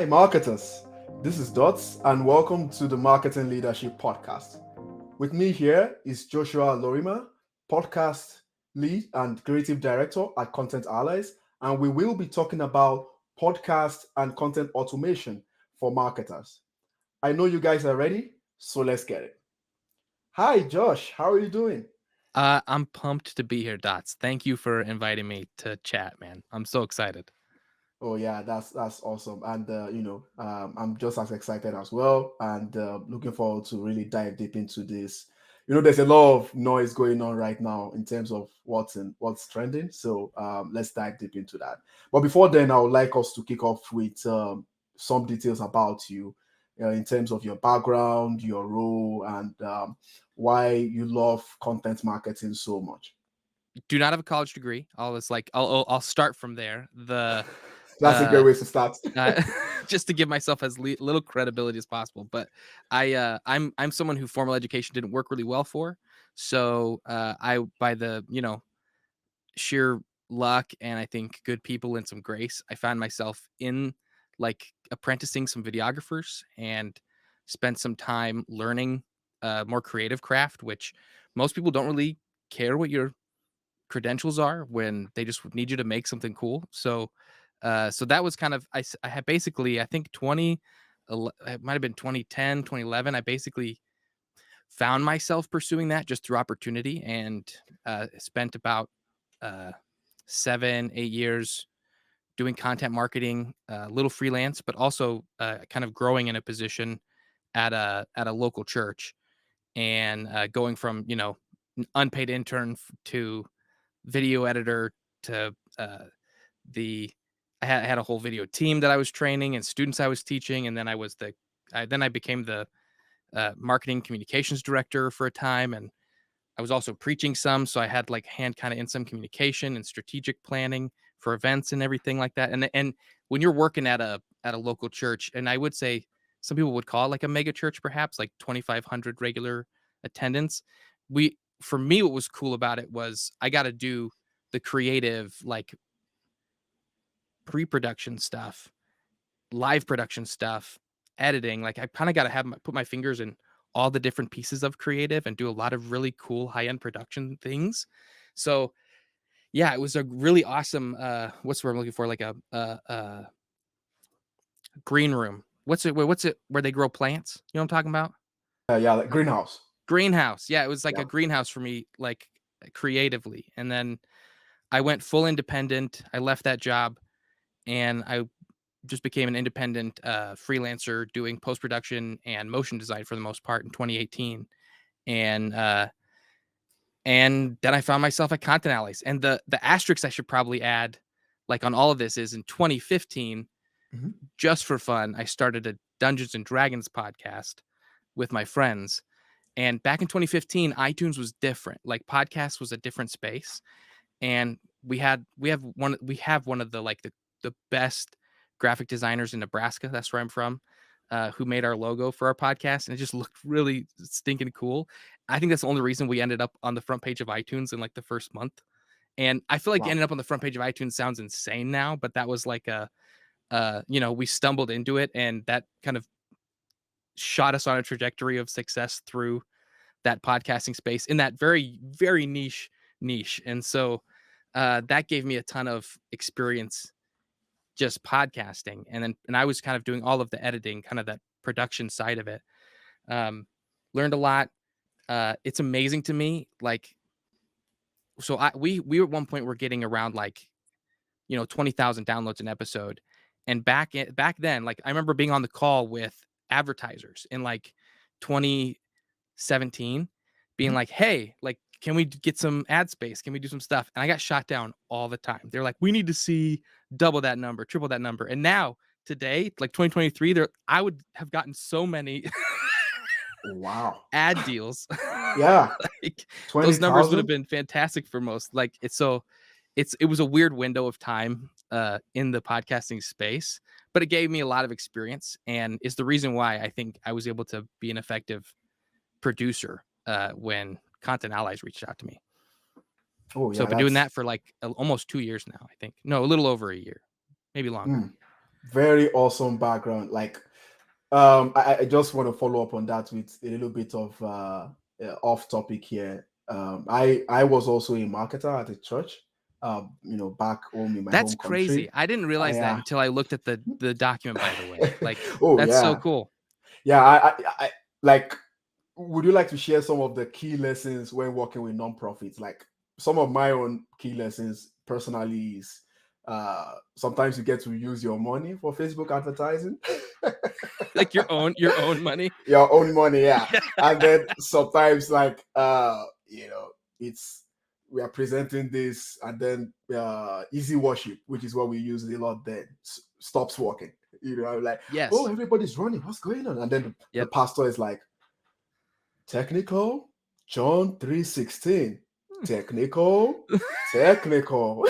marketers. This is Dots, and welcome to the Marketing Leadership Podcast. With me here is Joshua Lorimer, podcast lead and creative director at Content Allies, and we will be talking about podcast and content automation for marketers. I know you guys are ready, so let's get it. Hi, Josh. How are you doing? I'm pumped to be here, Dots. Thank you for inviting me to chat, man. I'm so excited. Oh yeah, that's awesome, and I'm just as excited as well, and looking forward to really dive deep into this. There's a lot of noise going on right now in terms of what's trending, so let's dive deep into that. But before then, I would like us to kick off with some details about you, in terms of your background, your role, and why you love content marketing so much. Do not have a college degree. I'll start from there. That's a great Uh, way to start. uh just to give myself as little credibility as possible. But I'm someone who formal education didn't work really well for. So I by the sheer luck and I think good people and some grace, I found myself in like apprenticing some videographers and spent some time learning more creative craft, which most people don't really care what your credentials are when they just need you to make something cool. So that was kind of I had basically I think it might have been 2010, 2011. I basically found myself pursuing that just through opportunity and spent about uh, 7, 8 years doing content marketing, a little freelance, but also kind of growing in a position at a local church and going from unpaid intern to video editor to the I had a whole video team that I was training and students I was teaching, and then I became the marketing communications director for a time, and I was also preaching some, so I had like hand kind of in some communication and strategic planning for events and everything like that. And when you're working at a local church, and I would say some people would call it like a mega church, perhaps like 2,500 regular attendance. For me, what was cool about it was I got to do the creative like pre-production stuff, live production stuff, editing. Like I kind of got to put my fingers in all the different pieces of creative and do a lot of really cool high-end production things. So yeah, it was a really awesome what's the word I'm looking for? Like a green room. What's it where they grow plants? You know what I'm talking about? Yeah, like greenhouse. Greenhouse. Yeah, it was like Yeah. a greenhouse for me, like creatively. And then I went full independent. I left that job and I just became an independent freelancer doing post production and motion design for the most part in 2018, and then I found myself at Content Allies. And the asterisk I should probably add, like on all of this, is in 2015, Mhm. just for fun, I started a Dungeons and Dragons podcast with my friends. And back in 2015, iTunes was different. Like podcast was a different space, and we have one of the best graphic designers in Nebraska. That's where I'm from. Who made our logo for our podcast, and it just looked really stinking cool. I think that's the only reason we ended up on the front page of iTunes in like the first month. And I feel like Wow. ending up on the front page of iTunes sounds insane now, but that was like we stumbled into it, and that kind of shot us on a trajectory of success through that podcasting space in that very, very niche. And so that gave me a ton of experience just podcasting. And I was kind of doing all of the editing, kind of that production side of it. Um, Learned a lot. It's amazing to me. Like, so we at one point were getting around like, 20,000 downloads an episode. And back then, like I remember being on the call with advertisers in like 2017 being Mhm. like, "Hey, like, can we get some ad space? Can we do some stuff?" And I got shot down all the time. They're like, "We need to see double that number, triple that number." And now today, like 2023, I would have gotten so many Wow. ad deals. Yeah, Like those numbers would have 20,000. been fantastic for most. Like it was a weird window of time in the podcasting space, but it gave me a lot of experience and is the reason why I think I was able to be an effective producer when Content Allies reached out to me. Oh So yeah, I've been doing that's that for like almost 2 years now, I think. No, a little over a year, maybe longer. mm, Very awesome background. Like, I just want to follow up on that with a little bit of off topic here. I was also a marketer at a church, back home in my That's home crazy. country. I didn't realize that Yeah. until I looked at the document, by the way. Like, Oh that's so yeah, cool. yeah. I like. Would you like to share some of the key lessons when working with nonprofits? Like some of my own key lessons personally is sometimes you get to use your money for Facebook advertising. Like your own money. Your own money, yeah. Yeah. And then sometimes like it's we are presenting this and then easy worship, which is what we use a lot then, stops working. Like, oh, Yes. everybody's running, what's going on? And then the Yep. pastor is like, technical, John 3:16. Technical, technical.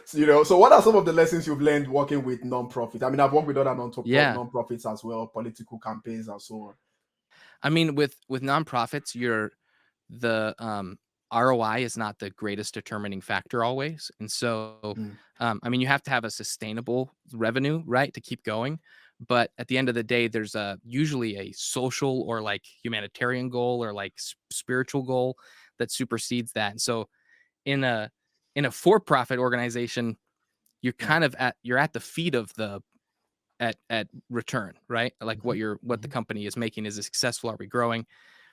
So what are some of the lessons you've learned working with non-profit? I mean, I've worked with other Yeah. non-profits as well, political campaigns and so on. I mean, with nonprofits, the ROI is not the greatest determining factor always. And so, Mm, I mean, you have to have a sustainable revenue, right, to keep going. But at the end of the day, there's usually a social or like humanitarian goal or like spiritual goal that supersedes that. And so, in a for-profit organization, mm, you're at the feet of the at return, right? Like mhm, what the mhm. company is making, is it successful? Are we growing?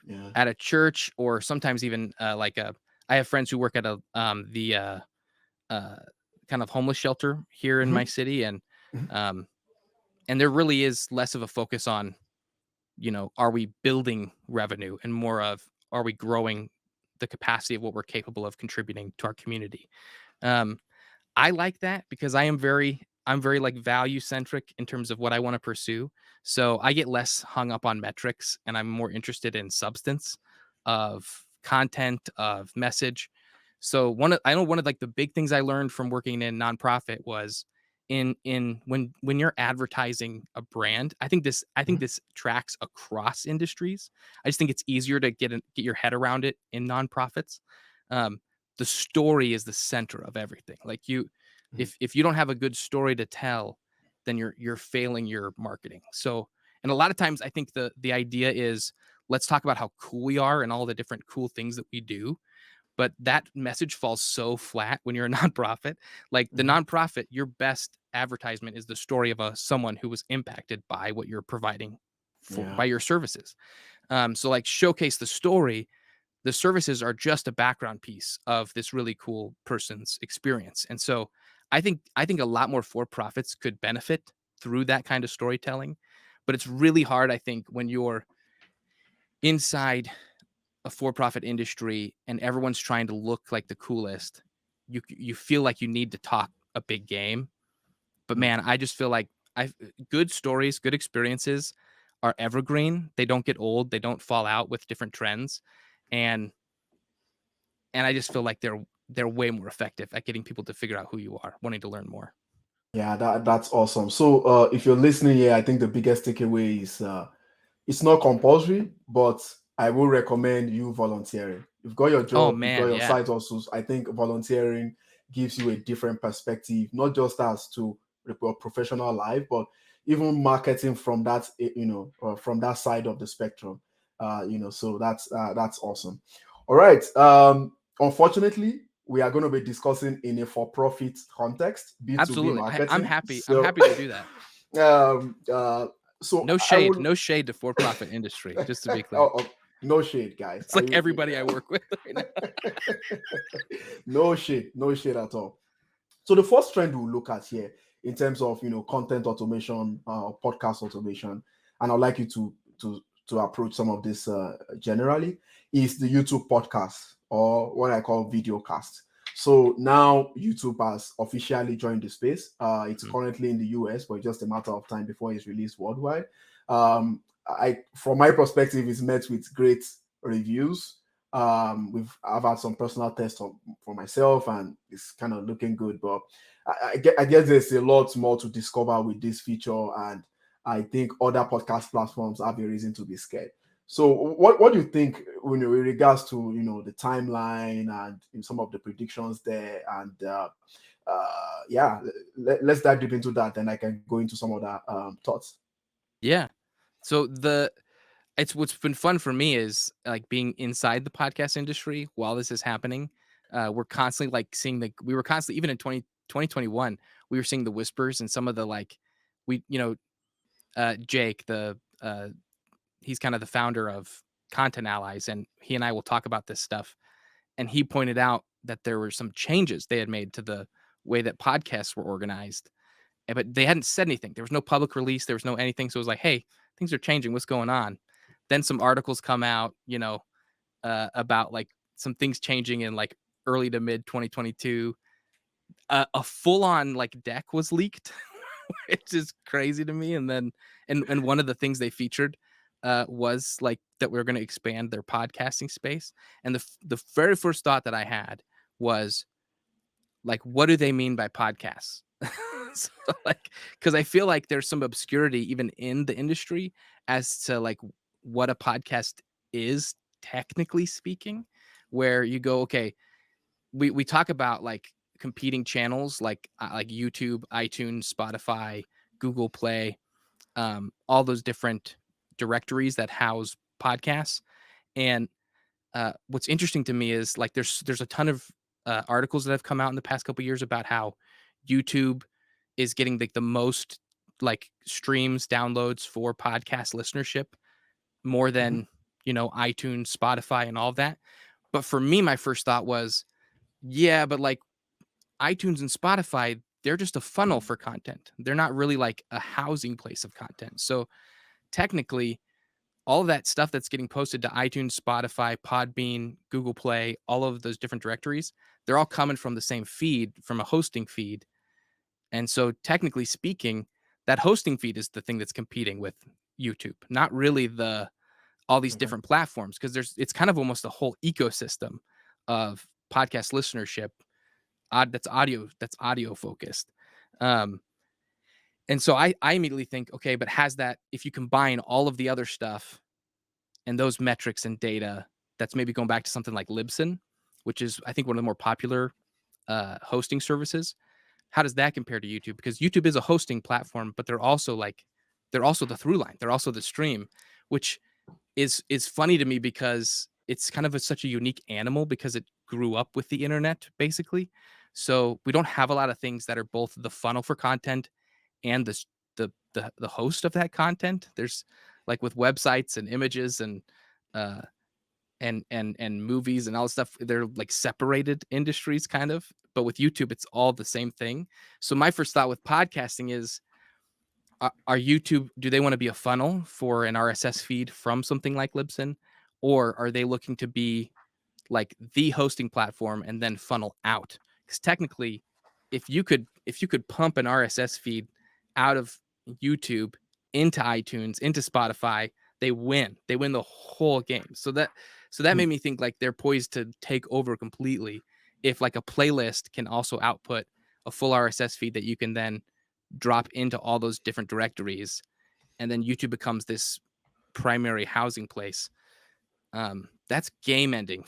Yeah. At a church, or sometimes even I have friends who work at the uh, kind of homeless shelter here in my Mhm, city, mhm. um, and there really is less of a focus on, are we building revenue, and more of, are we growing the capacity of what we're capable of contributing to our community. Um, I like that because I'm very like value centric in terms of what I want to pursue. So I get less hung up on metrics, and I'm more interested in substance of content, of message. So I know one of like the big things I learned from working in nonprofit was in when you're advertising a brand. I think Mhm. this tracks across industries. I just think it's easier to get your head around it in nonprofits. Um, the story is the center of everything. Like, Mhm. if you don't have a good story to tell, then you're failing your marketing. So, and a lot of times I think the idea is, let's talk about how cool we are and all the different cool things that we do. But that message falls so flat when you're a nonprofit. Like, the Mhm. nonprofit, your best advertisement is the story of someone who was impacted by what you're providing Yeah. by your services. So like, showcase the story. The services are just a background piece of this really cool person's experience. And so I think a lot more for profits could benefit through that kind of storytelling. But it's really hard, I think, when you're inside a for-profit industry and everyone's trying to look like the coolest. You feel like you need to talk a big game. But Mm. man, I just feel like I good stories, good experiences are evergreen. They don't get old. They don't fall out with different trends. And I just feel like they're way more effective at getting people to figure out who you are, wanting to learn more. Yeah, that's awesome. So if you're listening here, I think the biggest takeaway is it's not compulsory, but I will recommend you volunteering. You've got your Oh job, you've got man, your yeah. side hustles. I think volunteering gives you a different perspective, not just as to your professional life, but even marketing from that, from that side of the spectrum. So that's awesome. All right. Unfortunately, we are going to be discussing in a for-profit context, B2B Absolutely. marketing. I'm So, happy to do that. um, uh, so I will. No shade to for-profit industry, just to be Oh, clear. oh, no shade, guys. It's like everybody I work with right now. No shade, no shade at all. So the first trend we'll look at here in terms of content automation, podcast automation, and I'd like you to approach some of this generally, is the YouTube podcast, or what I call video cast. So now YouTube has officially joined the space. It's Mhm. currently in the US, but it's just a matter of time before it's released worldwide. From my perspective, it's met with great reviews. I've had some personal tests for myself, and it's kind of looking good. But I guess there's a lot more to discover with this feature, and I think other podcast platforms have a reason to be scared. So what do you think when in regards to the timeline and some of the predictions there, and yeah, let's dive deep into that, then I can go into some other thoughts. Yeah. So it's what's been fun for me is like being inside the podcast industry while this is happening. We're constantly like seeing we were constantly, even in 2021, we were seeing the whispers and some of the like, we, Jake, he's kind of the founder of Content Allies, and he and I will talk about this stuff. And he pointed out that there were some changes they had made to the way that podcasts were organized, but they hadn't said anything. There was no public release. There was no anything. So it was like, hey, things are changing. What's going on? Then some articles come out, about like some things changing in like early to mid 2022. A full on like deck was leaked, which is crazy to me. And then, and one of the things they featured was like that we are going to expand their podcasting space. And the very first thought that I had was like, what do they mean by podcasts? So, like, because I feel like there's some obscurity even in the industry as to like what a podcast is technically speaking, where you go, okay, we talk about like competing channels like YouTube, iTunes, Spotify, Google Play, all those different directories that house podcasts. And what's interesting to me is like there's a ton of articles that have come out in the past couple years about how YouTube is getting like the most like streams, downloads for podcast listenership, more Hmm. than iTunes, Spotify, and all of that. But for me, my first thought was, yeah, but like iTunes and Spotify, they're just a funnel for content. They're not really like a housing place of content. So technically, all of that stuff that's getting posted to iTunes, Spotify, Podbean, Google Play, all of those different directories, they're all coming from the same feed, from a hosting feed. And so technically speaking, that hosting feed is the thing that's competing with YouTube, not really the all these Okay. different platforms, because it's kind of almost a whole ecosystem of podcast listenership that's audio focused. Um, and so I immediately think, okay, but has that, if you combine all of the other stuff and those metrics and data, that's maybe going back to something like Libsyn, which is I think one of the more popular hosting services. How does that compare to YouTube? Because YouTube is a hosting platform, but they're also the through line. They're also the stream, which is funny to me because it's kind of such a unique animal because it grew up with the internet basically. So we don't have a lot of things that are both the funnel for content and the host of that content. There's like with websites and images and uh and movies and all this stuff, they're like separated industries kind of. But with YouTube, it's all the same thing. So my first thought with podcasting is, are YouTube, do they want to be a funnel for an RSS feed from something like Libsyn, or are they looking to be like the hosting platform and then funnel out? Because technically, if you could pump an RSS feed out of YouTube into iTunes, into Spotify, they win. They win the whole game. So that made me think like they're poised to take over completely. If like a playlist can also output a full RSS feed that you can then drop into all those different directories, and then YouTube becomes this primary housing place. That's game ending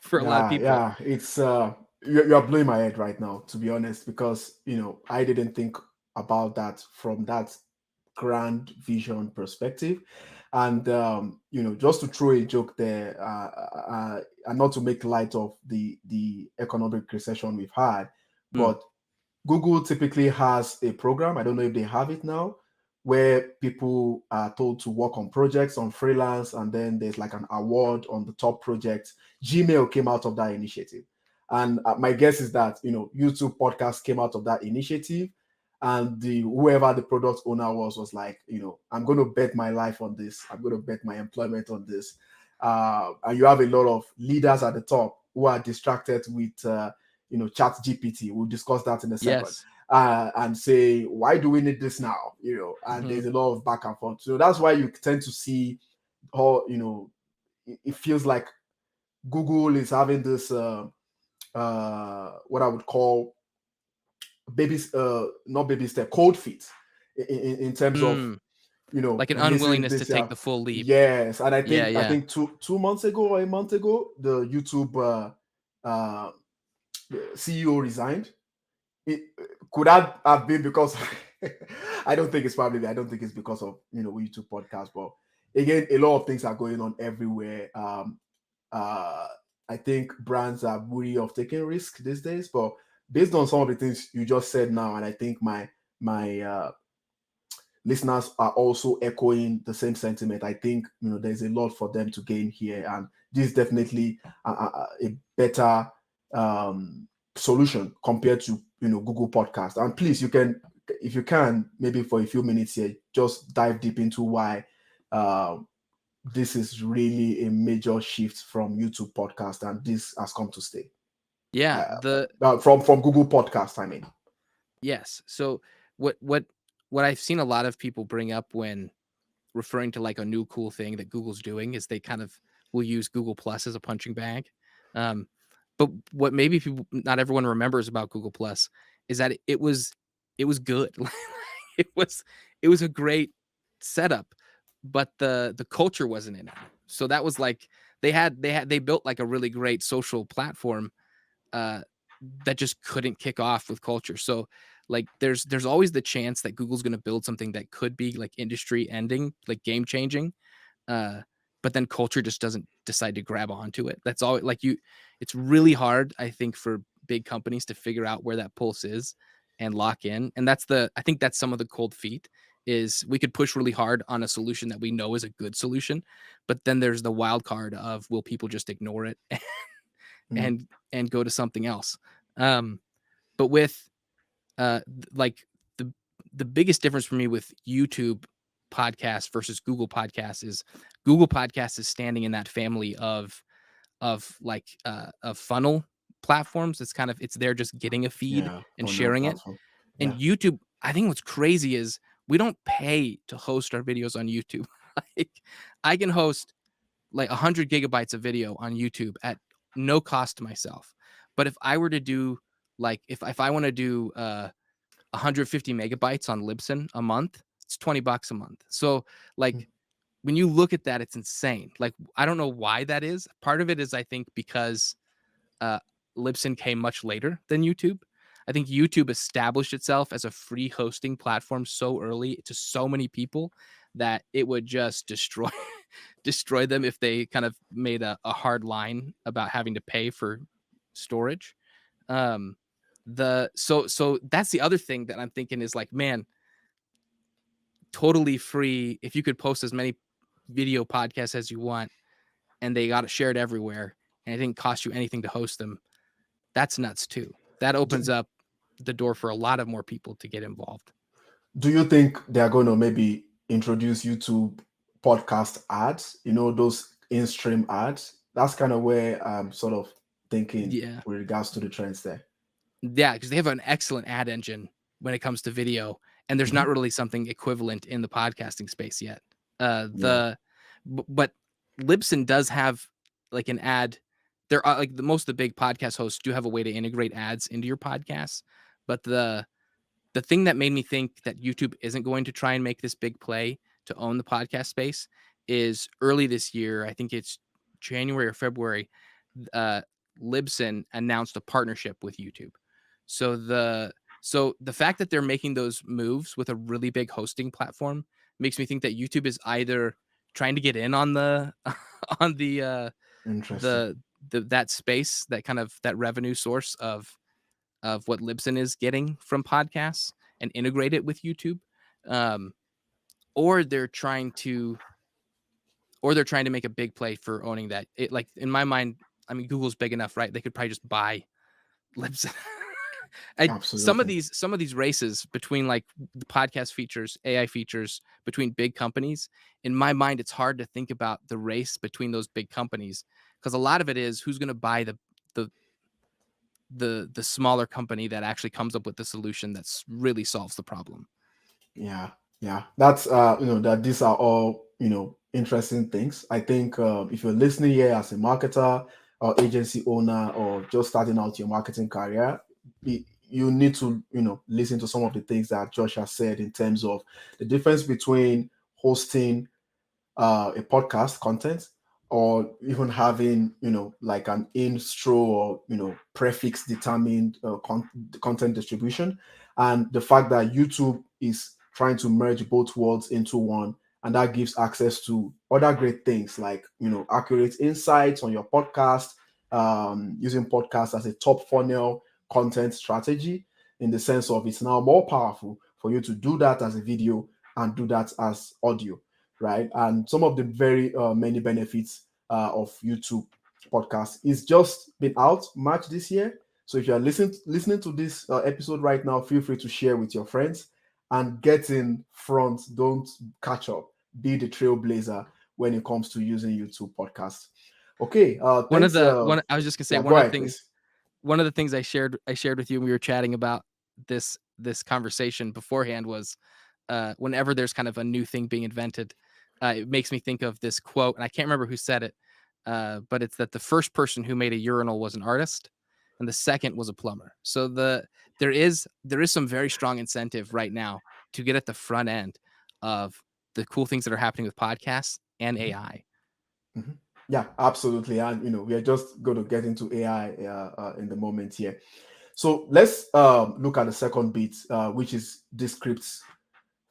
for a lot of Yeah, people. yeah, it's you're blowing my head right now, to be honest, because I didn't think about that from that grand vision perspective. And just to throw a joke there, and not to make light of the economic recession we've had, Mm, but Google typically has a program. I don't know if they have it now, where people are told to work on projects on freelance, and then there's like an award on the top project. Gmail came out of that initiative, and my guess is that YouTube podcast came out of that initiative, and the whoever the product owner was like, I'm going to bet my life on this. I'm going to bet my employment on this. And you have a lot of leaders at the top who are distracted with chat gpt. We'll discuss that in a second. yes. And say, why do we need this now? And Hmm. there's a lot of back and forth. So that's why you tend to see how it feels like Google is having this what I would call babies, not baby step, cold feet in terms of Mm, you know, Like an releasing unwillingness to this take year. the full leap. Yes, and I Yeah, think I yeah. think two months ago or a month ago, the YouTube uh, CEO resigned. It could that have been because I don't think it's because of YouTube podcast, but again, a lot of things are going on everywhere. Uh, I think brands are wary of taking risk these days, but based on some of the things you just said now, and I think my listeners are also echoing the same sentiment. I think there's a lot for them to gain here, and this is definitely a better um, solution compared to Google Podcast. And please, you can, if you can, maybe for a few minutes here, just dive deep into why this is really a major shift from YouTube Podcast, and this has come to stay. Yeah, Uh, the from Google Podcast, I mean. yes. So what I've seen a lot of people bring up when referring to like a new cool thing that Google's doing is they kind of will use Google Plus as a punching bag. Um, but what maybe people not everyone remembers about Google Plus is that it was good. it was it was a great setup, but the culture wasn't in it. So that was like they built like a really great social platform uh, that just couldn't kick off with culture. So like there's always the chance that Google's going to build something that could be like industry ending, like game changing. Uh, but then culture just doesn't decide to grab onto it. That's all like you it's really hard, I think, for big companies to figure out where that pulse is and lock in. And I think that's some of the cold feet is we could push really hard on a solution that we know is a good solution, but then there's the wild card of will people just ignore it Mm, and go to something else. Um, but with like the the biggest difference for me with YouTube podcast versus Google Podcasts is Google Podcasts is standing in that family of funnel platforms. It's kind of it's there just getting a feed yeah, and for now sharing it. platform. And Yeah. YouTube, I think what's crazy is we don't pay to host our videos on YouTube. Like I can host like 100 gigabytes of video on YouTube at no cost to myself. But if I were to do like if I want to do 150 megabytes on Libsyn a month, it's $20 a month. So Mm, like when you look at that, it's insane. Like I don't know why that is. Part of it is I think because uh, Libsyn came much later than YouTube. I think YouTube established itself as a free hosting platform so early to so many people that it would just destroy destroy them if they kind of made a hard line about having to pay for storage. Um, so that's the other thing that I'm thinking is like, man, totally free. If you could post as many video podcasts as you want, and they got it shared everywhere, and it didn't cost you anything to host them, that's nuts too. That opens Do, up the door for a lot of more people to get involved. do you think they're going to maybe introduce YouTube podcast ads? Those in-stream ads. That's kind of where I'm sort of thinking Yeah. with regards to the trends there. Yeah, because they have an excellent ad engine when it comes to video, and there's not Hmm. really something equivalent in the podcasting space yet. Yeah, But Libsyn does have like an ad. There are like most of the big podcast hosts do have a way to integrate ads into your podcasts, but the thing that made me think that YouTube isn't going to try and make this big play to own the podcast space is early this year. I think it's January or February. Uh, Libsyn announced a partnership with YouTube. So the fact that they're making those moves with a really big hosting platform makes me think that YouTube is either trying to get in on the on interesting. the that space, that kind of that revenue source of what Libsyn is getting from podcasts and integrate it with YouTube. Um, or they're trying to make a big play for owning that. It like in my mind, I mean Google's big enough, right? They could probably just buy Libsyn. Absolutely. Some of these races between like the podcast features, AI features between big companies, in my mind, it's hard to think about the race between those big companies because a lot of it is who's going to buy the the smaller company that actually comes up with the solution that's really solves the problem. Yeah, yeah. That's that these are all interesting things. I think if you're listening here as a marketer or agency owner or just starting out your marketing career, you need to listen to some of the things that Josh has said in terms of the difference between hosting a podcast content, or even having, like an intro or, prefix determined content distribution. And the fact that YouTube is trying to merge both worlds into one, and that gives access to other great things like, accurate insights on your podcast, using podcasts as a top funnel content strategy, in the sense of it's now more powerful for you to do that as a video and do that as audio, right? And some of the very many benefits of YouTube podcast is just been out March this year. So if you are listening to this episode right now, feel free to share with your friends and get in front. Don't catch up. Be the trailblazer when it comes to using YouTube podcast. Okay. One of Thanks. the one I was just gonna say Yeah. Go ahead, please. one of the things I shared with you when we were chatting about this conversation beforehand was whenever there's kind of a new thing being invented, it makes me think of this quote, and I can't remember who said it, but it's that the first person who made a urinal was an artist, and the second was a plumber. So there is some very strong incentive right now to get at the front end of the cool things that are happening with podcasts and Mhm. AI. Mhm. Yeah, absolutely. And we are just going to get into AI in the moment here. So let's look at the second bit, which is Descript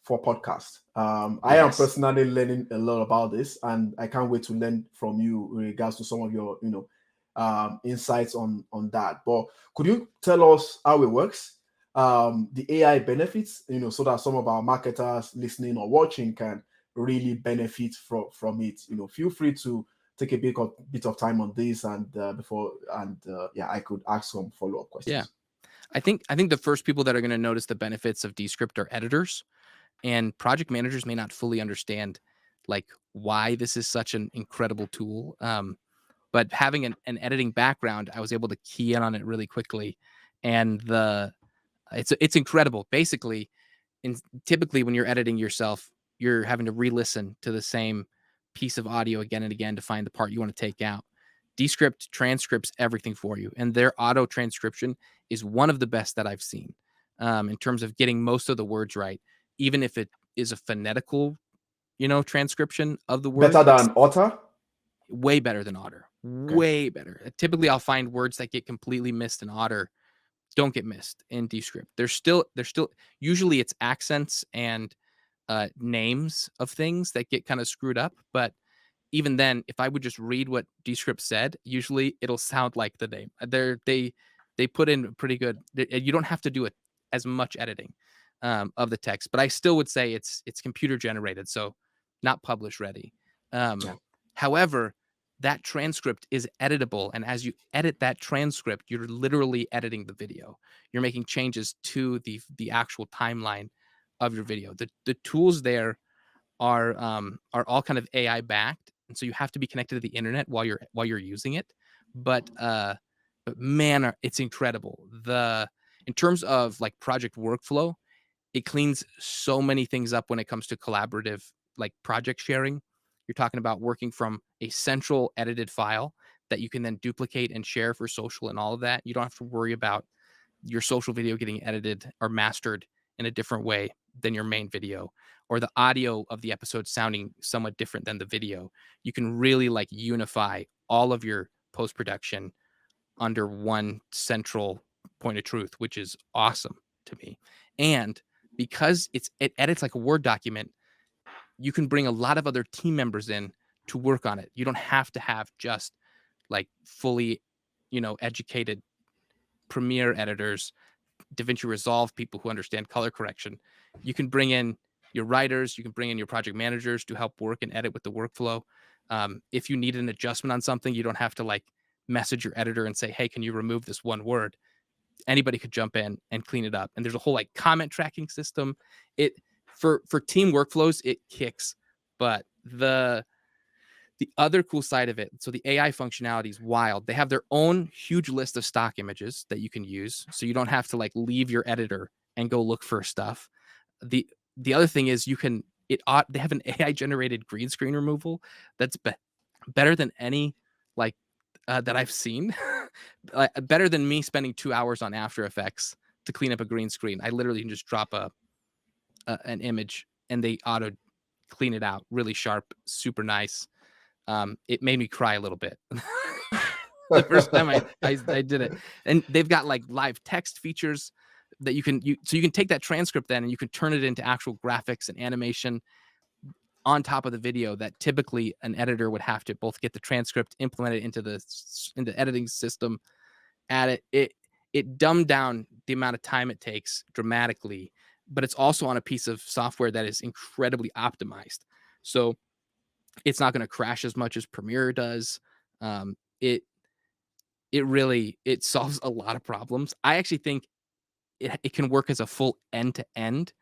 for podcast. I am Yes. personally learning a lot about this, and I can't wait to learn from you in regards to some of your, insights on that. But could you tell us how it works, the AI benefits, so that some of our marketers listening or watching can really benefit from it? Feel free to take a bit of time on this, and yeah, I could ask some follow up Yeah. questions. I think the first people that are going to notice the benefits of Descript are editors, and project managers may not fully understand like why this is such an incredible tool. But having an editing background, I was able to key in on it really quickly, and it's incredible. Basically, typically when you're editing yourself, you're having to re-listen to the same piece of audio again and again to find the part you want to take out. Descript transcripts everything for you, and their auto transcription is one of the best that I've seen in terms of getting most of the words right, even if it is a phonetical, transcription of the word. Better It's than Otter? way better than Otter. Okay. Way better. Typically, I'll find words that get completely missed in Otter don't get missed in Descript. There's still usually it's accents and names of things that get kind of screwed up, but even then, if I would just read what Descript said, usually it'll sound like the name. They put in pretty good. You don't have to do it as much editing of the text, but I still would say it's computer generated, so not publish ready. Um, Yeah. However, that transcript is editable, and as you edit that transcript, you're literally editing the video. You're making changes to the actual timeline of your video. The tools there are all kind of AI backed, and so you have to be connected to the internet while you're using it. But man, it's incredible. The In terms of like project workflow, it cleans so many things up when it comes to collaborative like project sharing. You're talking about working from a central edited file that you can then duplicate and share for social and all of that. You don't have to worry about your social video getting edited or mastered in a different way than your main video, or the audio of the episode sounding somewhat different than the video. You can really like unify all of your post production under one central point of truth, which is awesome to me. And because it edits like a Word document, you can bring a lot of other team members in to work on it. You don't have to have just like fully, educated Premiere editors, DaVinci Resolve people who understand color correction. You can bring in your writers, you can bring in your project managers to help work and edit with the workflow. If you need an adjustment on something, you don't have to like message your editor and say, "Hey, can you remove this one word?" Anybody could jump in and clean it up. And there's a whole like comment tracking system. It for team workflows, it kicks. But the other cool side of it, so the AI functionality is wild. They have their own huge list of stock images that you can use, so you don't have to like leave your editor and go look for stuff. The the other thing is they have an AI generated green screen removal that's better than any like that I've seen. Better than me spending 2 hours on After Effects to clean up a green screen. I literally can just drop an image and they auto clean it out, really sharp, super nice. It made me cry a little bit the first time I did it. And they've got like live text features that you can take that transcript then and you can turn it into actual graphics and animation on top of the video that typically an editor would have to both get the transcript, implement it into editing system, add it dumbed down the amount of time it takes dramatically, but it's also on a piece of software that is incredibly optimized. So it's not going to crash as much as Premiere does. It really it solves a lot of problems. I actually think it can work as a full end to end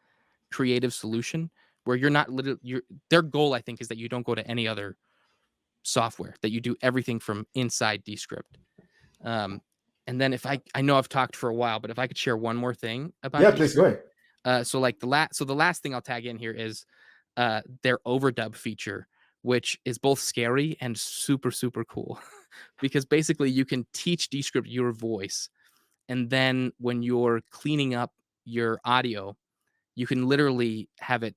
creative solution where you're not literally their goal I think is that you don't go to any other software, that you do everything from inside Descript. Um, and then if I know I've talked for a while, but if I could share one more thing about Yeah, please go Descript, ahead. so like the last thing I'll tag in here is their overdub feature, which is both scary and super super cool, because basically you can teach Descript your voice, and then when you're cleaning up your audio, you can literally have it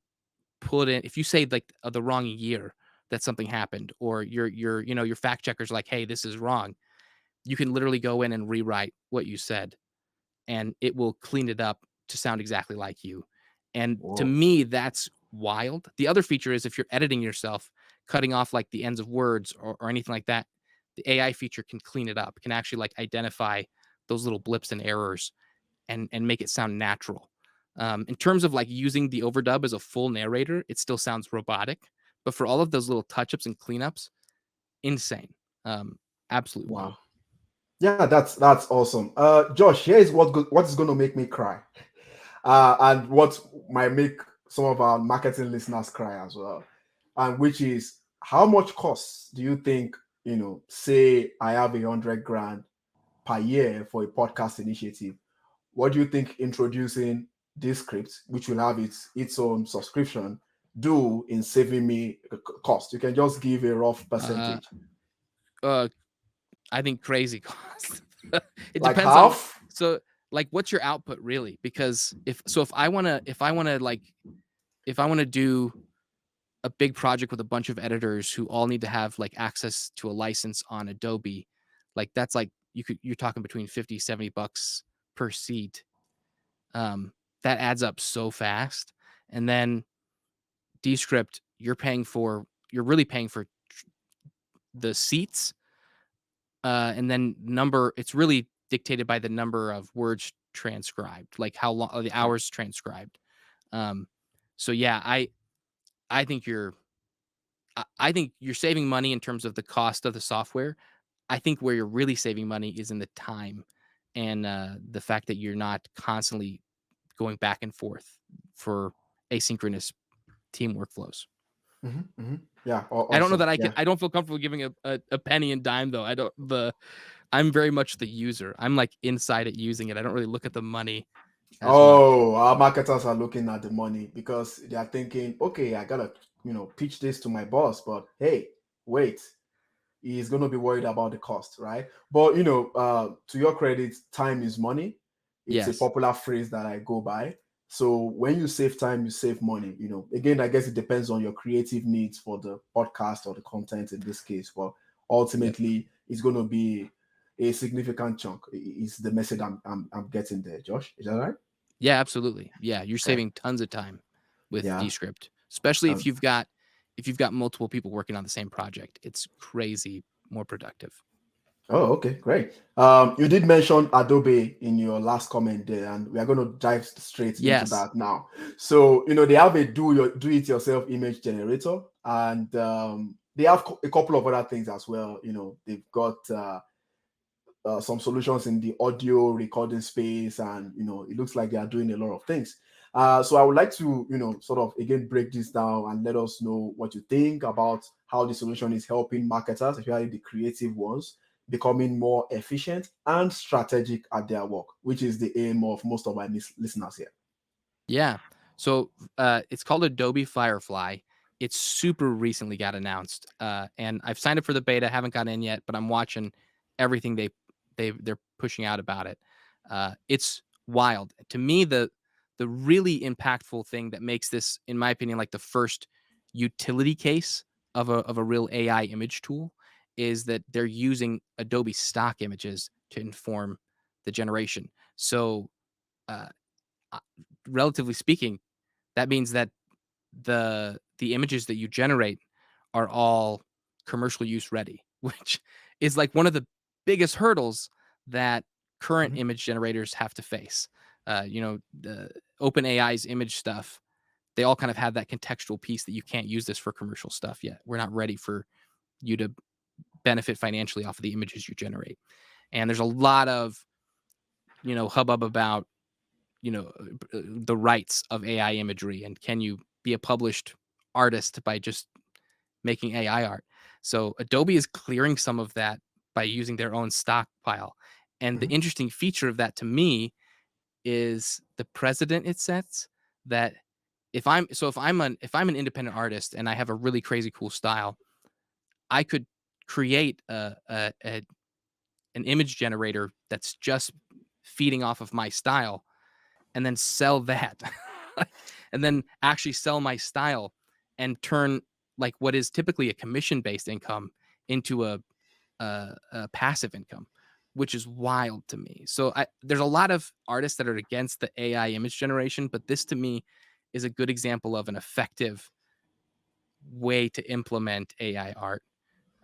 put in if you say like the wrong year that something happened, or your fact checkers like, hey, this is wrong. You can literally go in and rewrite what you said, and it will clean it up to sound exactly like you. And to Whoa. me, that's wild. The other feature is if you're editing yourself, cutting off like the ends of words or anything like that, the AI feature can clean it up, can actually like identify those little blips and errors and make it sound natural. In terms of like using the overdub as a full narrator, it still sounds robotic, but for all of those little touch ups and cleanups, insane. Absolutely Wow. wild. Yeah, that's awesome. Josh, here is what is going to make me cry, and what might make some of our marketing listeners cry as well, and which is how much cost do you think, say I have 100 grand per year for a podcast initiative? What do you think introducing this script, which will have its own subscription, do in saving me cost? You can just give a rough Uh, percentage, uh, I think crazy cost. It like depends on half. so like what's your output really? Because if I wanna do a big project with a bunch of editors who all need to have like access to a license on Adobe, like that's like you're talking between 50, $70 per seat. Um, that adds up so fast. And then Descript, you're really paying for the seats, and then number. It's really dictated by the number of words transcribed, like how long the Yeah. hours transcribed. Um, so yeah, I think you're I think you're saving money in terms of the cost of the software. I think where you're really saving money is in the time and the fact that you're not constantly going back and forth for asynchronous team workflows. Yeah, I don't know awesome. that Yeah. I don't feel comfortable giving a penny and dime though. I don't the I'm very much the user. I'm like inside it using it. I don't really look at the money as much. Oh, our marketers are looking at the money because they are thinking, okay, I gotta, pitch this to my boss, but hey, wait, he's going to be worried about the cost, right? But to your credit, time is money. It's a Yes. popular phrase that I go by. So when you save time, you save money. Again, I guess it depends on your creative needs for the podcast or the content in this case. But Yep. ultimately, it's going to be a significant chunk. Is the message I'm getting there, Josh? Is that right? Yeah, absolutely. Yeah, you're Okay. saving tons of time with Yeah. Descript, especially Um, if you've got multiple people working on the same project. It's crazy more productive. Oh, okay, great. You did mention Adobe in your last comment there, and we are going to dive straight into Yes. that now. So, they have a do it yourself image generator, and they have a couple of other things as well. They've got some solutions in the audio recording space, and it looks like they are doing a lot of things. So I would like to sort of again break this down and let us know what you think about how the solution is helping marketers, especially the creative ones, becoming more efficient and strategic at their work, which is the aim of most of my listeners here. Yeah. So it's called Adobe Firefly. It's super recently got announced, and I've signed up for the beta. Haven't got in yet, but I'm watching everything they're pushing out about it. It's wild to me. The really impactful thing that makes this, in my opinion, like the first utility case of a real AI image tool is that they're using Adobe stock images to inform the generation. So, uh, uh, relatively speaking, that means that the images that you generate are all commercial use ready, which is like one of the biggest hurdles that current Mhm. image generators have to face. The OpenAI's image stuff, they all kind of have that contextual piece that you can't use this for commercial stuff yet. We're not ready for you to benefit financially off of the images you generate. And there's a lot of, hubbub about, the rights of AI imagery and can you be a published artist by just making AI art. So Adobe is clearing some of that by using their own stockpile. And the Mhm. interesting feature of that to me is the precedent it sets that if I'm an independent artist and I have a really crazy cool style, I could create an image generator that's just feeding off of my style and then sell that. And then actually sell my style and turn like what is typically a commission based income into a passive income, which is wild to me. So there's a lot of artists that are against the AI image generation, but this to me is a good example of an effective way to implement AI art.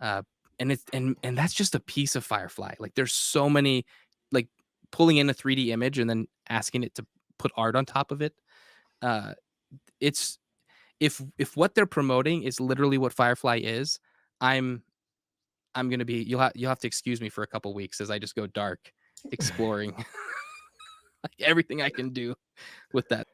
Uh, and that's just a piece of Firefly. Like there's so many, like pulling in a 3D image and then asking it to put art on top of it. Uh, it's if what they're promoting is literally what Firefly is, I'm I'm gonna be you'll have to excuse me for a couple weeks as I just go dark exploring like everything I can do with that.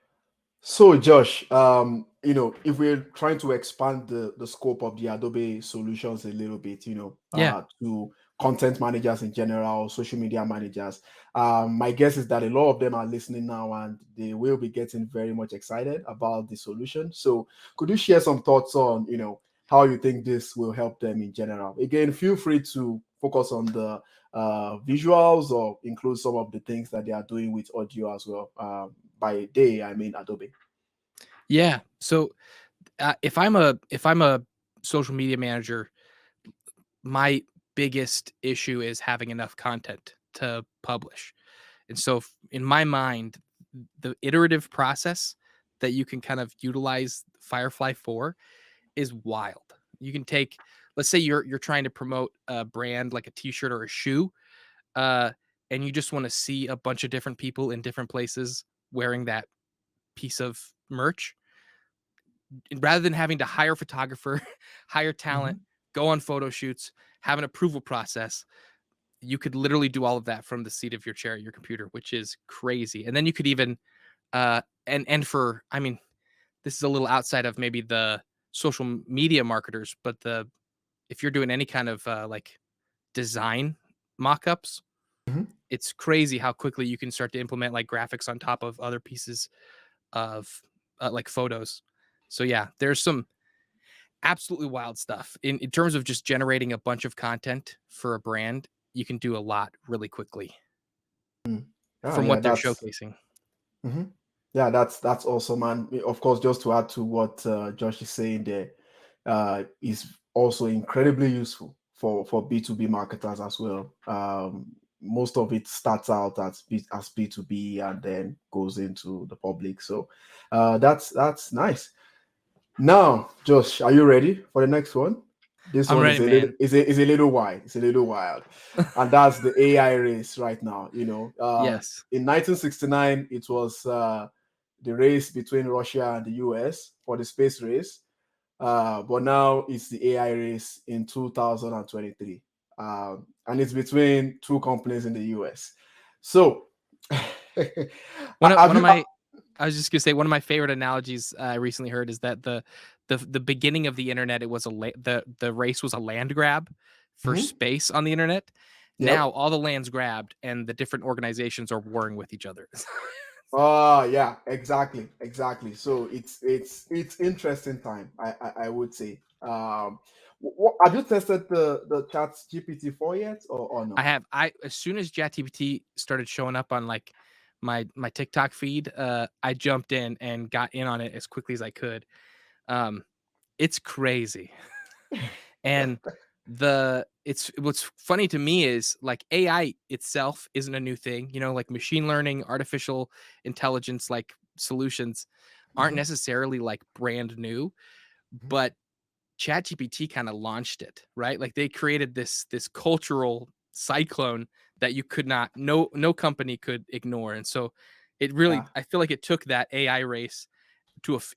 So, Josh, if we're trying to expand the scope of the Adobe solutions a little bit, Yeah. to content managers in general, social media managers, my guess is that a lot of them are listening now and they will be getting very much excited about the solution. So, could you share some thoughts on, how you think this will help them in general? Again, feel free to focus on the visuals or include some of the things that they are doing with audio as well. By day, I mean Adobe. Yeah. So, if I'm a social media manager, my biggest issue is having enough content to publish. And so in my mind, the iterative process that you can kind of utilize Firefly for is wild. You can take, let's say you're trying to promote a brand like a t-shirt or a shoe, uh, and you just want to see a bunch of different people in different places wearing that piece of merch. And rather than having to hire a photographer, hire talent, Mhm. go on photo shoots, have an approval process, you could literally do all of that from the seat of your chair at your computer, which is crazy. And then you could even and for I mean, this is a little outside of maybe the social media marketers, but the if you're doing any kind of like design mock-ups, Mhm. it's crazy how quickly you can start to implement like graphics on top of other pieces of like photos. So yeah, there's some absolutely wild stuff in terms of just generating a bunch of content for a brand. You can do a lot really quickly Mm. Yeah, from yeah, what they're that's showcasing. mhm. Yeah, that's awesome. And of course, just to add to what Josh is saying there, is also incredibly useful for B2B marketers as well. Most of it starts out as B2B and then goes into the public. So that's nice. Now, Josh, are you ready for the next one? This I'm one ready, is a little man. is a little wild. It's a little wild, and that's the AI race right now. Yes. In 1969, it was the race between Russia and the US for the space race, but now it's the AI race in 2023, and it's between two companies in the US. So, One have of you? my I was just gonna say one of my favorite analogies I recently heard is that the beginning of the internet, it was the race was a land grab for Mhm. space on the internet. Now Yep. all the land's grabbed and the different organizations are warring with each other. Oh yeah, exactly, exactly. So it's interesting time. I would say. Have you tested the Chat GPT-4 yet or I no? have I as soon as ChatGPT started showing up on like my TikTok feed, I jumped in and got in on it as quickly as I could. Um, it's crazy. And it's what's funny to me is like AI itself isn't a new thing, like machine learning, artificial intelligence, like solutions aren't Mhm, necessarily like brand new, mhm. but ChatGPT kind of launched it, right? Like they created this cultural cyclone that you could not no company could ignore. And so it really Yeah, I feel like it took that AI race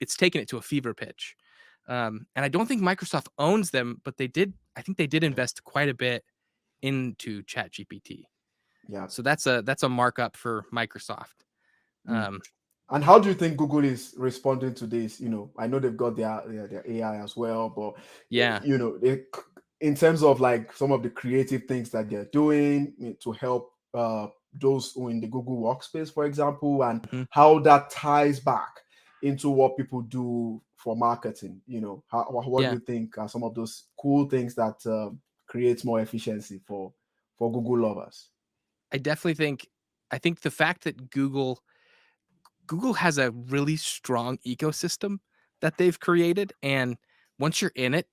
it's taken it to a fever pitch. And I don't think Microsoft owns them, but I think they did yeah, invest quite a bit into ChatGPT. yeah. So that's a markup for Microsoft. Mm. Um, And how do you think Google is responding to this? I know they've got their AI as well, but yeah. in terms of like some of the creative things that they're doing to help those who in the Google Workspace, for example, and Mhm. how that ties back into what people do for marketing. What do Yeah. you think are some of those cool things that creates more efficiency for Google lovers? I definitely think I think the fact that Google has a really strong ecosystem that they've created, and once you're in it,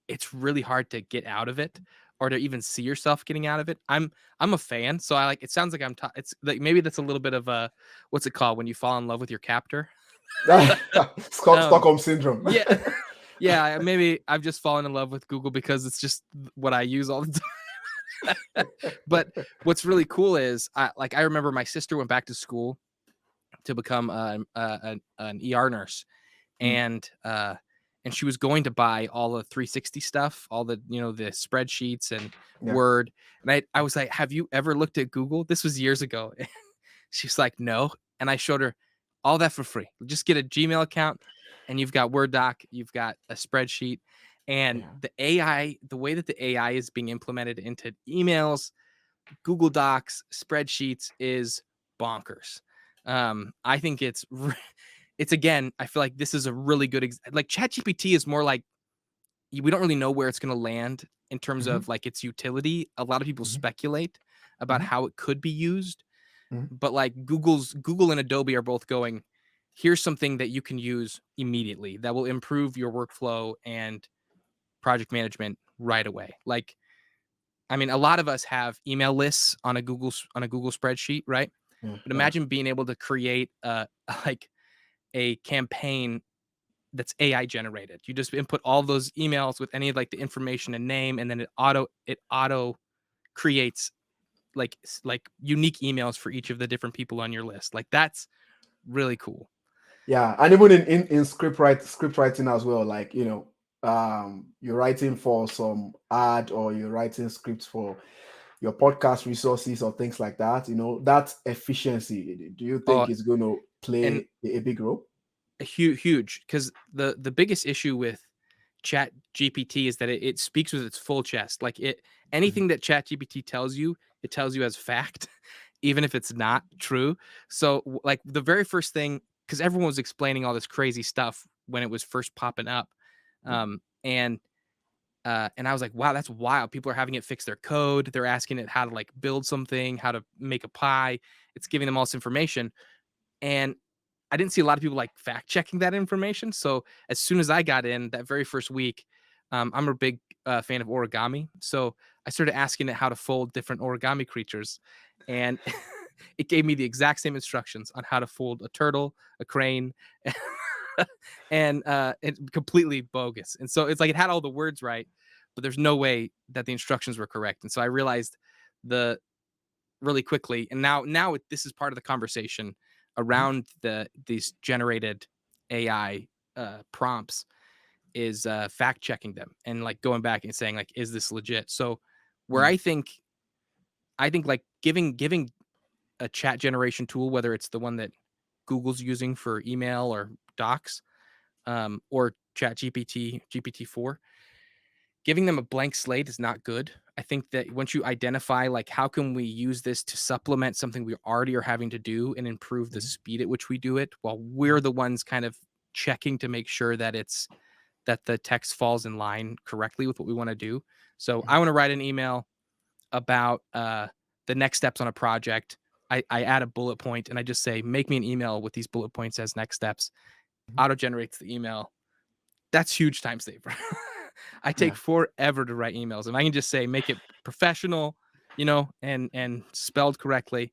it's really hard to get out of it or to even see yourself getting out of it. I'm a fan, so I like it sounds like it's like maybe that's a little bit of a what's it called when you fall in love with your captor? Um, Stockholm syndrome. yeah. Yeah, maybe I've just fallen in love with Google because it's just what I use all the time. But what's really cool is I remember my sister went back to school to become an ER nurse, Mm, and she was going to buy all the 360 stuff, all the the spreadsheets and yeah. Word. And I was like, "Have you ever looked at Google?" This was years ago. She's like, "No," and I showed her all that for free. Just get a Gmail account, and you've got Word doc, you've got a spreadsheet, and Yeah. the way that the AI is being implemented into emails, Google Docs, spreadsheets is bonkers. I think it's again, I feel like this is a really good like ChatGPT is more like we don't really know where it's going to land in terms Mhm, of like its utility. A lot of people mhm, speculate about mhm, how it could be used, mhm. but like Google and Adobe are both going, here's something that you can use immediately that will improve your workflow and project management right away. Like I mean, a lot of us have email lists on a Google spreadsheet, right? Yeah, But yeah, imagine being able to create like a campaign that's AI generated. You just input all those emails with any of like the information and name, and then it auto creates like unique emails for each of the different people on your list. Like that's really cool. yeah. And even in script writing as well, like you're writing for some ad or you're writing scripts for your podcast resources or things like that. That efficiency. Do you Oh, think is going to and play a big role? huge because the biggest issue with Chat GPT is that it speaks with its full chest. Like Mhm, anything that Chat GPT tells you, it tells you as fact, even if it's not true. So like the very first thing, because everyone was explaining all this crazy stuff when it was first popping up, mhm, um, and I was like, wow, that's wild. People are having it fix their code. They're asking it how to like build something, how to make a pie. It's giving them all this information, and I didn't see a lot of people like fact checking that information. So as soon as I got in that very first week, I'm a big fan of origami. So I started asking it how to fold different origami creatures, and it gave me the exact same instructions on how to fold a turtle, a crane, and it's completely bogus. And so it's like it had all the words right, but there's no way that the instructions were correct. And so I realized the really quickly. And now this is part of the conversation mhm, around these generated AI prompts is fact checking them and like going back and saying like, is this legit? So where mm, I think like giving a chat generation tool, whether it's the one that Google's using for email or docs, or Chat GPT, GPT-4, giving them a blank slate is not good. I think that once you identify like how can we use this to supplement something we already are having to do and improve the mhm, speed at which we do it while we're mhm, the ones kind of checking to make sure that the text falls in line correctly with what we want to do. So mhm, I want to write an email about the next steps on a project. I add a bullet point and I just say, make me an email with these bullet points as next steps. mhm. Auto generates the email. That's huge time saver. I take Yeah. forever to write emails, and I can just say make it professional, and spelled correctly.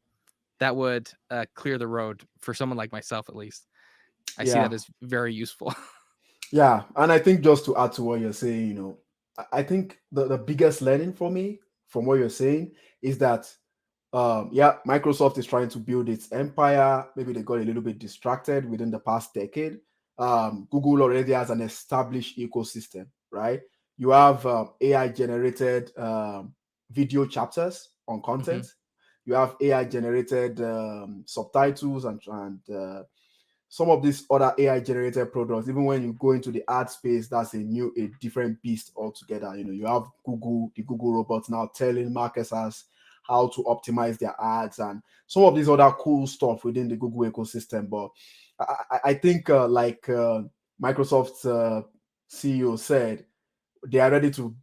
That would clear the road for someone like myself, at least. I see Yeah. that as very useful. Yeah. And I think just to add to what you're saying, I think the biggest learning for me from what you're saying is that yeah, Microsoft is trying to build its empire. Maybe they got a little bit distracted within the past decade. Google already has an established ecosystem, right? You have AI generated video chapters on Hmm. content. You have AI generated subtitles and some of these other AI generated products. Even when you go into the ad space, that's a different beast altogether. You have the Google robots now telling marketers how to optimize their ads and some of these other cool stuff within the Google ecosystem. But I think, like Microsoft's CEO said, they are ready to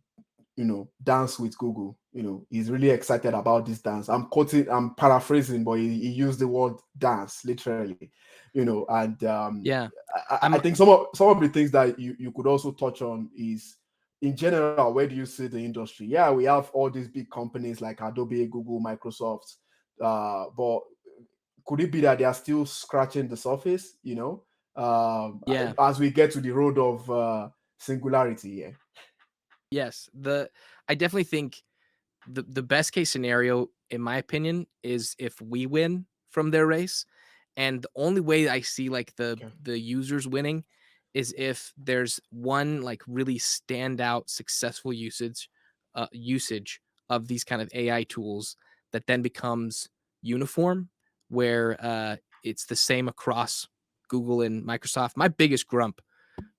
dance with Google. He's really excited about this dance. I'm paraphrasing, but he used the word dance literally. And Yeah, I I'm. think some of the things that you could also touch on is, in general, where do you see the industry? Yeah, we have all these big companies like Adobe, Google, Microsoft, but could it be that they are still scratching the surface? Yeah. As we get to the road of singularity. Yeah. Yes. I definitely think the best case scenario, in my opinion, is if we win from their race. And the only way I see like Okay. the users winning is if there's one like really standout successful usage of these kind of AI tools that then becomes uniform, where it's the same across Google and Microsoft. My biggest grump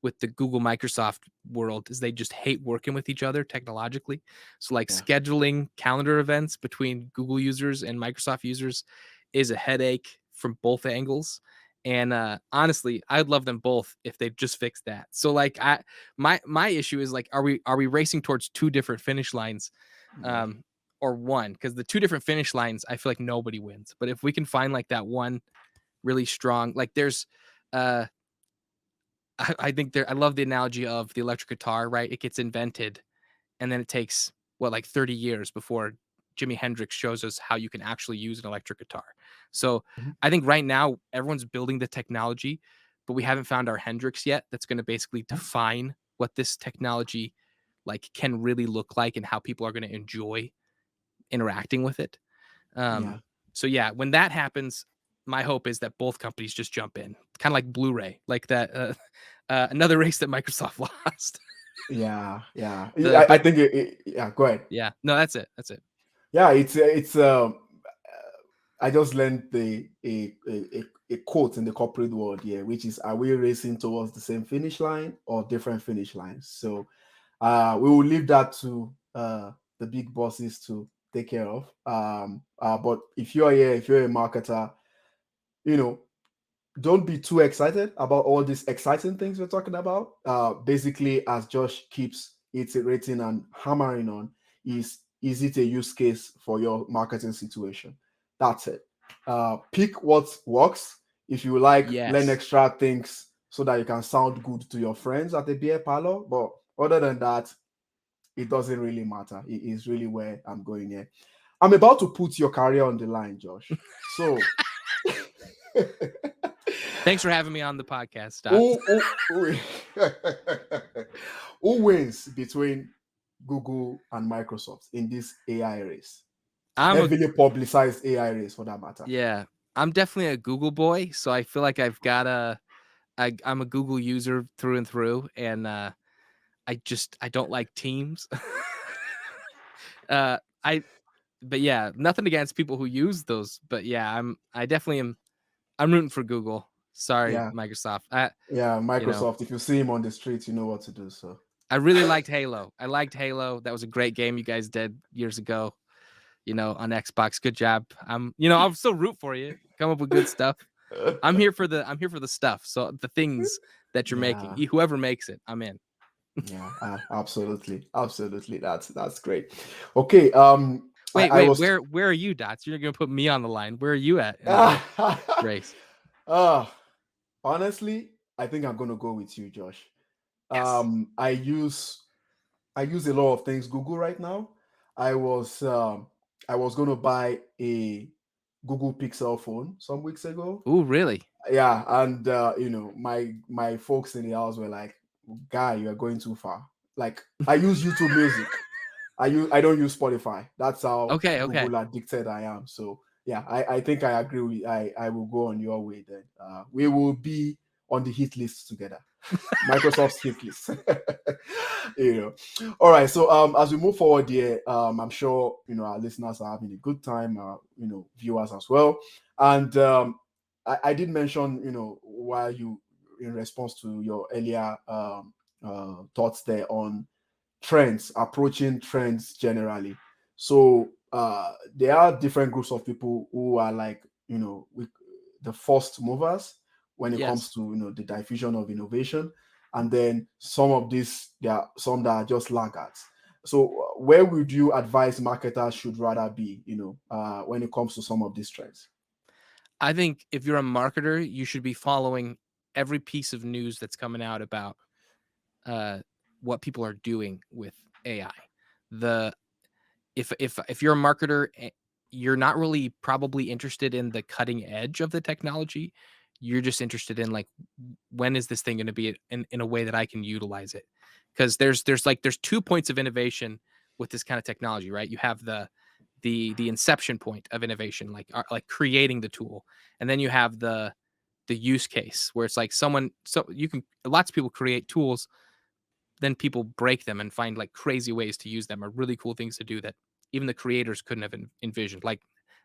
with the Google Microsoft world is they just hate working with each other technologically. So like Yeah. scheduling calendar events between Google users and Microsoft users is a headache from both angles. And honestly, I'd love them both if they just fixed that. So like my issue is like, are we racing towards two different finish lines, Yeah. um, or one? Because the two different finish lines, I feel like nobody wins. But if we can find like that one really strong, like there's uh I think I love the analogy of the electric guitar, right? It gets invented and then it takes what, like 30 years before Jimi Hendrix shows us how you can actually use an electric guitar. So Mhm. I think right now everyone's building the technology, but we haven't found our Hendrix yet that's going to basically define what this technology like can really look like and how people are going to enjoy interacting with it. Yeah. Um, so yeah, when that happens, my hope is that both companies just jump in, kind of like Blu-ray, like that. Another race that Microsoft lost. Yeah. Yeah. the I but think yeah, go ahead. Yeah, no, that's it. That's it. Yeah, it's I just learned a quote in the corporate world here, which is, are we racing towards the same finish line or different finish lines? So we will leave that to the big bosses to take care of. But if you're a marketer, you know, don't be too excited about all these exciting things we're talking about. Basically, as Josh keeps iterating and hammering on, is it a use case for your marketing situation? That's it. Pick what works. If you like, learn Yes. extra things so that you can sound good to your friends at the beer parlor. But other than that, it doesn't really matter. It is really where I'm going here. I'm about to put your career on the line, Josh. So Thanks for having me on the podcast, Dots. who who wins between Google and Microsoft in this AI race? I'm a Heavily publicized AI race, for that matter. Yeah, I'm definitely a Google boy, so I feel like I'm a Google user through and through, and I don't like Teams. uh, I but yeah, nothing against people who use those, but yeah, I definitely am. I'm rooting for Google. Sorry, Yeah, Microsoft. yeah. You know, Microsoft. If you see him on the street, you know what to do. So I really liked Halo. I liked Halo. That was a great game you guys did years ago, on Xbox. Good job. I'll still root for you. Come up with good stuff. I'm here for the stuff. So the things that you're making, yeah, whoever makes it, I'm in. yeah. Absolutely, absolutely. That's great. Okay. Wait, I wait, was. where are you, Dots? You're gonna put me on the line. Where are you at in the race? Ah, honestly, I think I'm gonna go with you, Josh. Yes. I use a lot of things Google right now. I was um, I was going to buy a Google Pixel phone some weeks ago. Ooh, really? Yeah, and my folks in the house were like, "Guy, you are going too far." Like, I use YouTube Music. I don't use Spotify. That's how Okay, okay. Google addicted I am. So yeah, I think I agree with I will go on your way then. We will be on the hit list together. Microsoft's hit list. you know. All right. So as we move forward here, I'm sure our listeners are having a good time, viewers as well. And I did mention, while you in response to your earlier thoughts there on trends, approaching trends generally. So there are different groups of people who are like, the first movers when it comes Yes. to the diffusion of innovation, and then some of these there are some that are just laggards. So where would you advise marketers should rather be, when it comes to some of these trends? I think if you're a marketer, you should be following every piece of news that's coming out about uh, what people are doing with AI. The if you're a marketer, you're not really probably interested in the cutting edge of the technology. You're just interested in like when is this thing going to be in a way that I can utilize it? Because there's 2 points of innovation with this kind of technology, right? You have the inception point of innovation, like creating the tool, and then you have the use case where it's like so you can lots of people create tools, then people break them and find like crazy ways to use them or really cool things to do that even the creators couldn't have envisioned. Like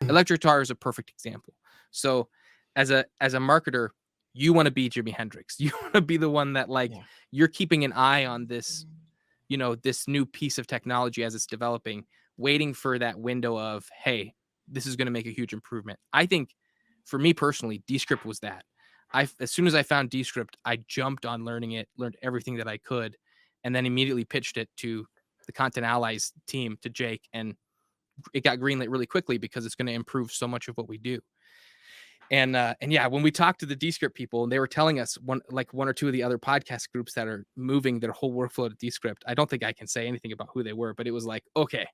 electric guitar is a perfect example. So as a marketer, you want to be Jimi Hendrix. You want to be the one that like Yeah. you're keeping an eye on this, this new piece of technology as it's developing, waiting for that window of, hey, this is going to make a huge improvement. I think for me personally, Descript was that. As soon as I found Descript, I jumped on learning it, learned everything that I could, and then immediately pitched it to the Content Allies team, to Jake, and it got greenlit really quickly because it's going to improve so much of what we do. And yeah, when we talked to the Descript people, and they were telling us one or two of the other podcast groups that are moving their whole workflow to Descript. I don't think I can say anything about who they were, but it was like, okay,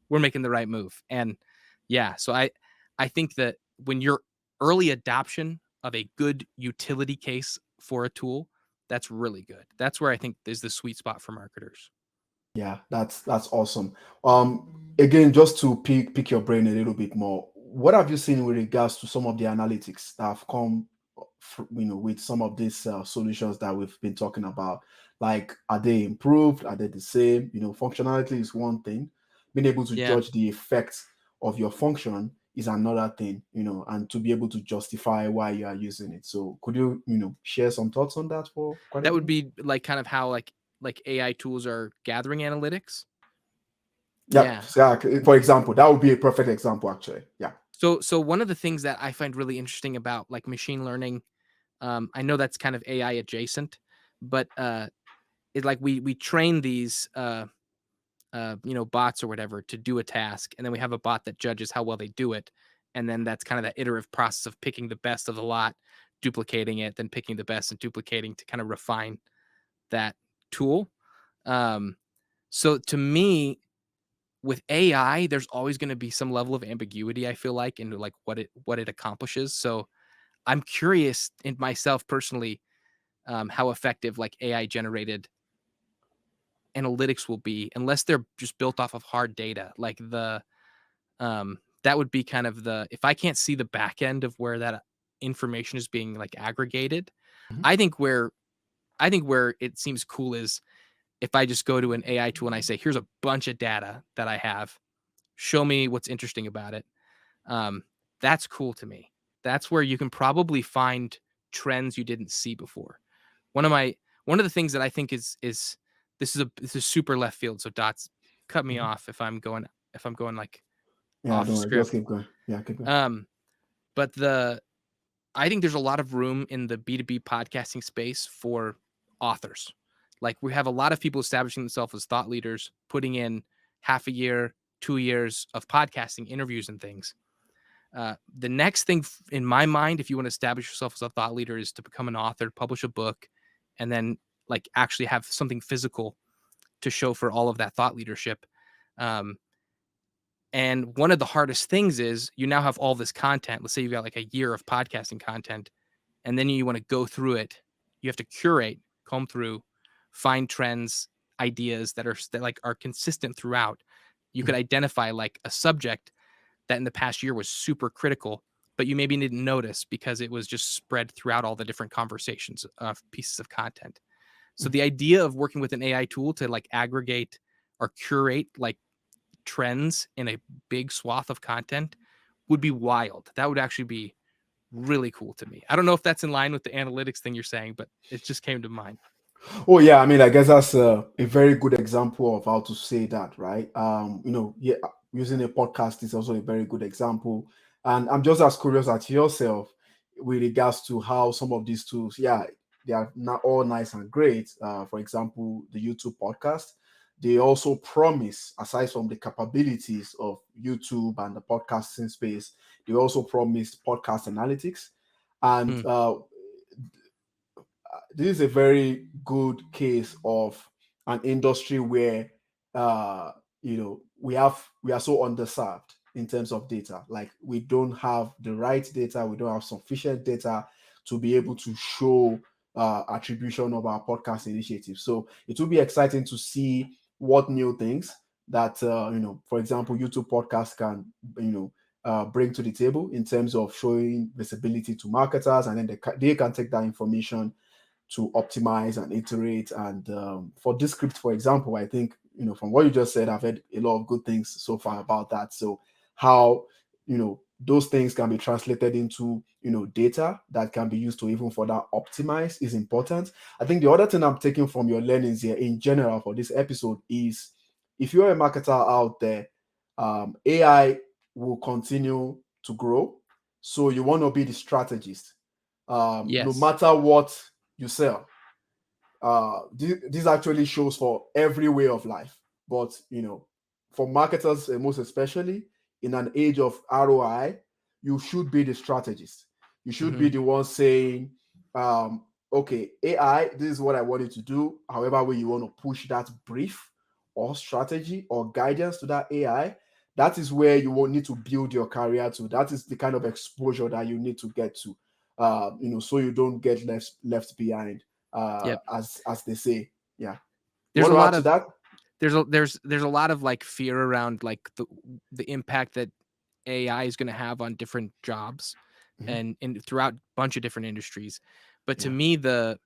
we're making the right move. And yeah, so I think that when you're early adoption of a good utility case for a tool, that's really good. That's where I think is the sweet spot for marketers. Yeah, that's awesome. Again, just to pick your brain a little bit more, what have you seen with regards to some of the analytics that have come, with some of these solutions that we've been talking about? Like, are they improved? Are they the same? Functionality is one thing. Being able to Yeah. judge the effects of your function is another thing, and to be able to justify why you are using it. So, could you, share some thoughts on that for quite a That would bit? be like kind of how like AI tools are gathering analytics. Yeah, Yeah. yeah. For example, that would be a perfect example, actually. Yeah. So one of the things that I find really interesting about like machine learning, I know that's kind of AI adjacent, but it's like we train these bots or whatever to do a task, and then we have a bot that judges how well they do it, and then that's kind of that iterative process of picking the best of the lot, duplicating it, then picking the best and duplicating to kind of refine that tool. Um, so to me, with AI, there's always going to be some level of ambiguity, I feel like, into like what it accomplishes. So I'm curious in myself personally, how effective like AI generated analytics will be, unless they're just built off of hard data. Like that would be kind of the, if I can't see the back end of where that information is being like aggregated. Mhm. I think where I think where it seems cool is if I just go to an AI tool and I say, here's a bunch of data that I have, show me what's interesting about it. Um, that's cool to me. That's where you can probably find trends you didn't see before. One of my one of the things that I think is this is super left field. So dots, cut me Mhm. off if I'm going like Yeah, off don't worry. Just script. keep going. Yeah, keep going. Um, but I think there's a lot of room in the B2B podcasting space for authors. Like we have a lot of people establishing themselves as thought leaders, putting in half a year, 2 years of podcasting interviews and things. The next thing in my mind, if you want to establish yourself as a thought leader, is to become an author, publish a book, and then like actually have something physical to show for all of that thought leadership. Um, and one of the hardest things is you now have all this content. Let's say you've got like a year of podcasting content, and then you want to go through it. You have to curate, comb through, find trends, ideas that like are consistent throughout. You could identify like a subject that in the past year was super critical, but you maybe didn't notice because it was just spread throughout all the different conversations of pieces of content. So the idea of working with an AI tool to like aggregate or curate like trends in a big swath of content would be wild. That would actually be really cool to me. I don't know if that's in line with the analytics thing you're saying, but it just came to mind. Oh yeah, I mean, I guess that's a very good example of how to say that, right? Yeah, using a podcast is also a very good example. And I'm just as curious as yourself with regards to how some of these tools, yeah, they are not all nice and great. For example, the YouTube podcast, they also promise, aside from the capabilities of YouTube and the podcasting space, they also promise podcast analytics. And Mm, this is a very good case of an industry where we are so underserved in terms of data. Like we don't have the right data, we don't have sufficient data to be able to show attribution of our podcast initiative. So it will be exciting to see what new things that for example, YouTube podcast can bring to the table in terms of showing visibility to marketers, and then they can take that information to optimize and iterate. And for Descript, for example, I think from what you just said, I've heard a lot of good things so far about that. So how those things can be translated into data that can be used to even further optimize is important. I think the other thing I'm taking from your learnings here in general for this episode is if you're a marketer out there, AI will continue to grow. So you want to be the strategist. No yes. matter what you sell, this actually shows for every way of life. But for marketers, most especially in an age of ROI, you should be the strategist. You should Hmm. be the one saying, okay, AI, this is what I want you to do. However way you want to push that brief or strategy or guidance to that AI, that is where you will need to build your career to. That is the kind of exposure that you need to get to, so you don't get left behind, Yep. as they say. Yeah. You There's want a to add lot to of that? there's a lot of like fear around like the impact that AI is going to have on different jobs Mhm. and throughout a bunch of different industries. But to Yeah. me, the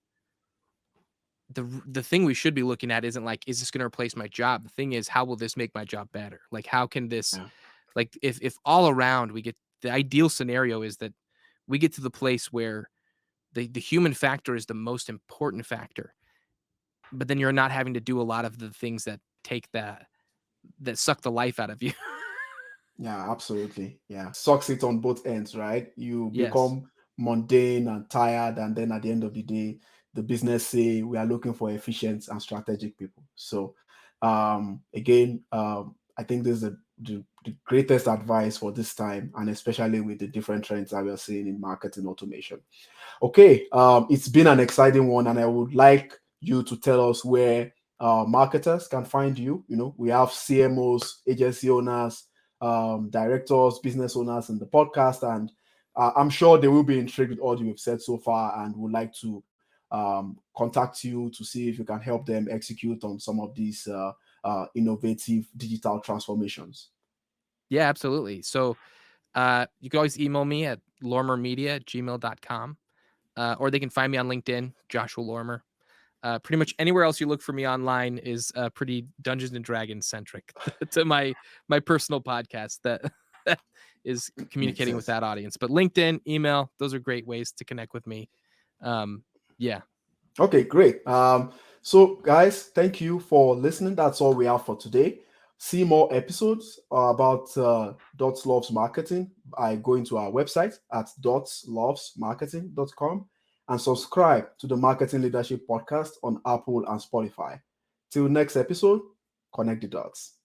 thing we should be looking at isn't like, is this going to replace my job? The thing is, how will this make my job better? Like, how can this, Yeah. like, if all around we get, the ideal scenario is that we get to the place where the human factor is the most important factor, but then you're not having to do a lot of the things that take that suck the life out of you. Yeah, absolutely. Yeah. Sucks it on both ends, right? You Yes. become mundane and tired, and then at the end of the day, the business say we are looking for efficient and strategic people. So again, I think this is the greatest advice for this time, and especially with the different trends that we are seeing in marketing automation. Okay, it's been an exciting one, and I would like you to tell us where marketers can find you. We have CMOs, agency owners, directors, business owners in the podcast, and I'm sure they will be intrigued with all you've said so far and would like to contact you to see if you can help them execute on some of these innovative digital transformations. Yeah, absolutely. So you can always email me at lorimermedia@gmail.com, or they can find me on LinkedIn, Joshua Lorimer. Pretty much anywhere else you look for me online is pretty Dungeons and Dragons centric to my personal podcast that that is Makes communicating with sense. that audience. But LinkedIn, email, those are great ways to connect with me. Yeah, Okay, great. So guys, thank you for listening. That's all we have for today. See more episodes about Dots Loves Marketing by going to our website at dotslovesmarketing.com and subscribe to the Marketing Leadership Podcast on Apple and Spotify. Till next episode, connect the dots.